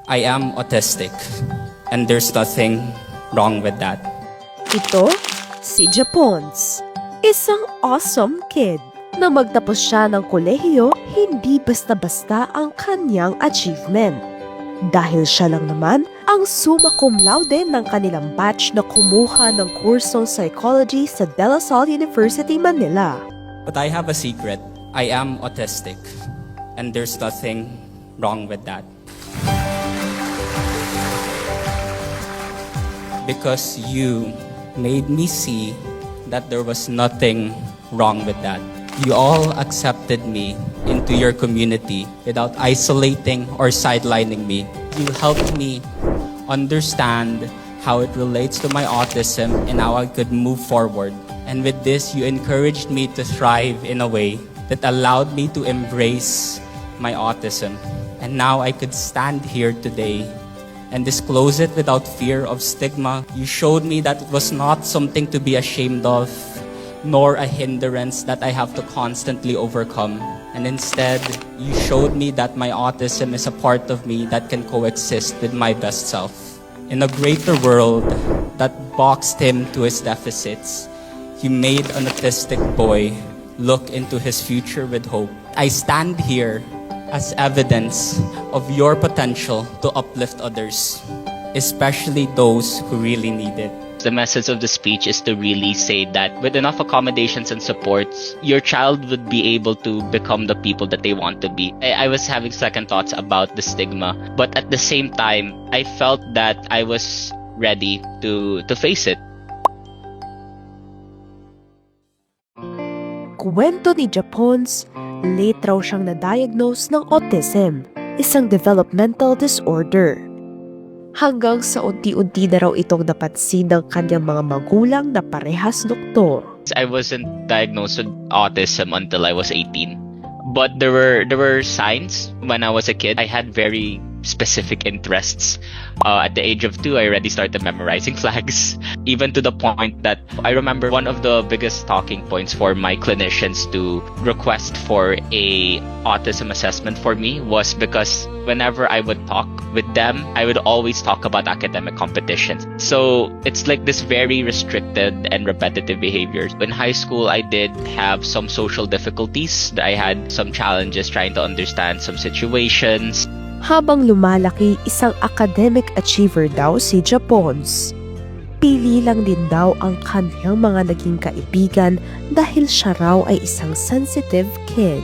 I am autistic, and there's nothing wrong with that. Ito, si Japons. Isang awesome kid. Nang magtapos siya ng kolehiyo, hindi basta-basta ang kanyang achievement. Dahil siya lang naman ang summa cum laude ng kanilang batch na kumuha ng kursong psychology sa De La Salle University, Manila. But I have a secret. I am autistic, and there's nothing wrong with that. Because you made me see that there was nothing wrong with that. You all accepted me into your community without isolating or sidelining me. You helped me understand how it relates to my autism and how I could move forward. And with this, you encouraged me to thrive in a way that allowed me to embrace my autism. And now I could stand here today and disclose it without fear of stigma. You showed me that it was not something to be ashamed of, nor a hindrance that I have to constantly overcome. And instead, you showed me that my autism is a part of me that can coexist with my best self. In a greater world that boxed him to his deficits, you made an autistic boy look into his future with hope. I stand here as evidence of your potential to uplift others, especially those who really need it. The message of the speech is to really say that with enough accommodations and supports, your child would be able to become the people that they want to be. I was having second thoughts about the stigma, but at the same time, I felt that I was ready to face it. Kwento ni Japons, late raw siyang na-diagnose ng autism, isang developmental disorder. Hanggang sa unti-unti na raw itong napansin ng kanyang mga magulang na parehas doktor. I wasn't diagnosed with autism until I was 18. But there were signs when I was a kid. I had very specific interests. At the age of 2, I already started memorizing flags, even to the point that I remember one of the biggest talking points for my clinicians to request for a autism assessment for me was because whenever I would talk with them, I would always talk about academic competitions. So it's like this very restricted and repetitive behaviors. In high school, I did have some social difficulties. I had some challenges trying to understand some situations. Habang lumalaki, isang academic achiever daw si Japons. Pili lang din daw ang kanyang mga naging kaibigan dahil siya raw ay isang sensitive kid.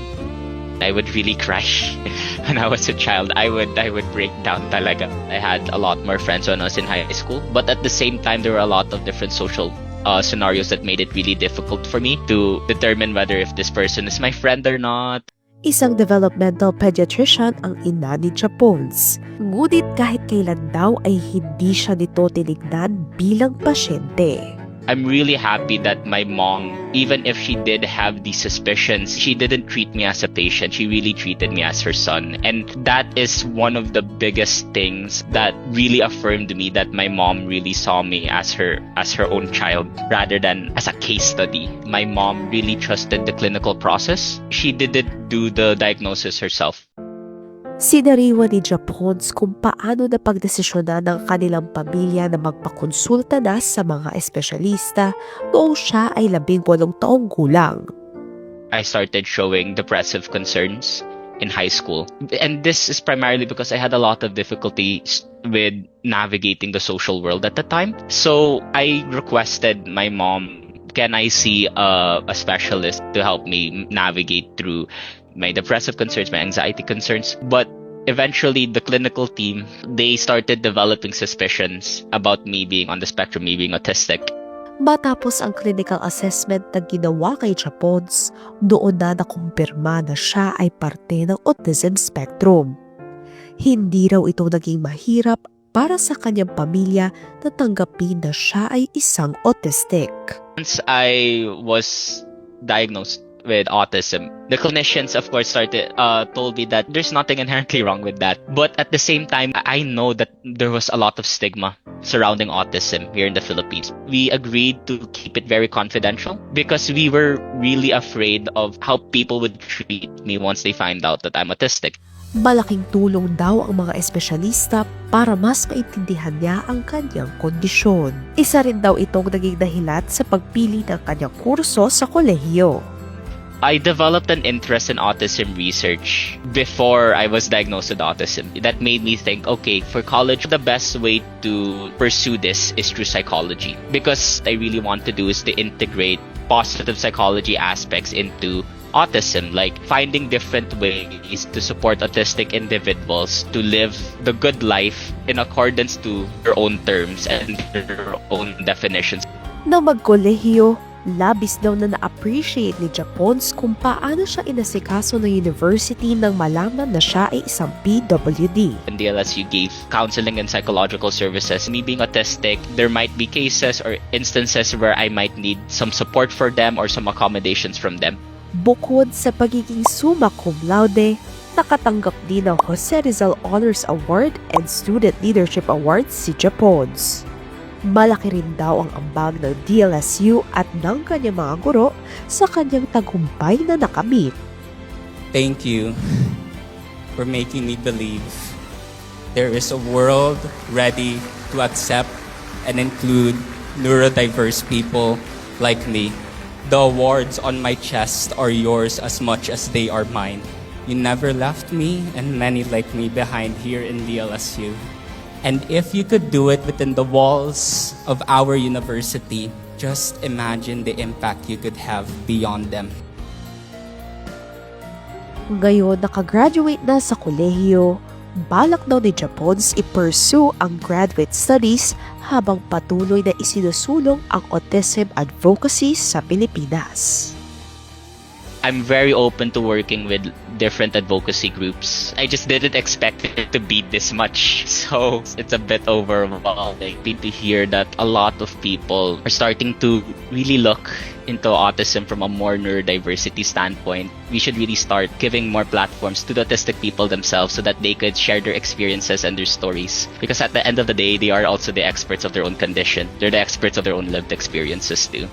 I would really cry when I was a child. I would break down talaga. I had a lot more friends when I was in high school, but at the same time, there were a lot of different social scenarios that made it really difficult for me to determine whether if this person is my friend or not. Isang developmental pediatrician ang ina ni Japons. Ngunit kahit kailan daw ay hindi siya nito tinignan bilang pasyente. I'm really happy that my mom, even if she did have these suspicions, she didn't treat me as a patient. She really treated me as her son. And that is one of the biggest things that really affirmed me that my mom really saw me as her own child rather than as a case study. My mom really trusted the clinical process. She didn't do the diagnosis herself. Sinariwan ni Japons kung paano napagdesisyonan ng kanilang pamilya na magpakonsulta na sa mga espesyalista noong siya ay 18 taong gulang. I started showing depressive concerns in high school. And this is primarily because I had a lot of difficulties with navigating the social world at the time. So I requested my mom, can I see a specialist to help me navigate through my depressive concerns, my anxiety concerns. But eventually, the clinical team, they started developing suspicions about me being on the spectrum, me being autistic. Matapos ang clinical assessment na ginawa kay Japons, doon na nakumpirma na siya ay parte ng autism spectrum. Hindi raw ito naging mahirap para sa kanyang pamilya na tanggapin na siya ay isang autistic. Once I was diagnosed with autism, the clinicians of course told me that there's nothing inherently wrong with that, but at the same time I know that there was a lot of stigma surrounding autism here in the Philippines. We agreed to keep it very confidential because we were really afraid of how people would treat me once they find out that I'm autistic. Malaking tulong daw ang mga espesyalista para mas maintindihan niya ang kanyang kondisyon. Isa rin daw itong naging dahilan sa pagpili ng kanyang kurso sa kolehiyo. I developed an interest in autism research before I was diagnosed with autism. That made me think, okay, for college, the best way to pursue this is through psychology. Because I really want to do is to integrate positive psychology aspects into autism, like finding different ways to support autistic individuals to live the good life in accordance to their own terms and their own definitions. Nang magkolehiyo, labis daw na na-appreciate ni Japons kung paano siya inasikaso ng university nang malaman na siya ay isang PWD. And the LSU gave counseling and psychological services. Me being autistic, there might be cases or instances where I might need some support for them or some accommodations from them. Bukod sa pagiging summa cum laude, nakatanggap din ng Jose Rizal Honors Award and Student Leadership Award si Japons. Malaki rin daw ang ambag ng DLSU at ng kanyang mga guro sa kanyang tagumpay na nakamit. Thank you for making me believe there is a world ready to accept and include neurodiverse people like me. The awards on my chest are yours as much as they are mine. You never left me and many like me behind here in the LSU. And if you could do it within the walls of our university, just imagine the impact you could have beyond them. Ngayon nakagraduate na sa kolehiyo, balak daw ni Japons i-pursue ang graduate studies habang patuloy na isinusulong ang autism advocacy sa Pilipinas. I'm very open to working with different advocacy groups. I just didn't expect it to be this much. So it's a bit overwhelming to hear that a lot of people are starting to really look into autism from a more neurodiversity standpoint. We should really start giving more platforms to the autistic people themselves so that they could share their experiences and their stories. Because at the end of the day, they are also the experts of their own condition. They're the experts of their own lived experiences too.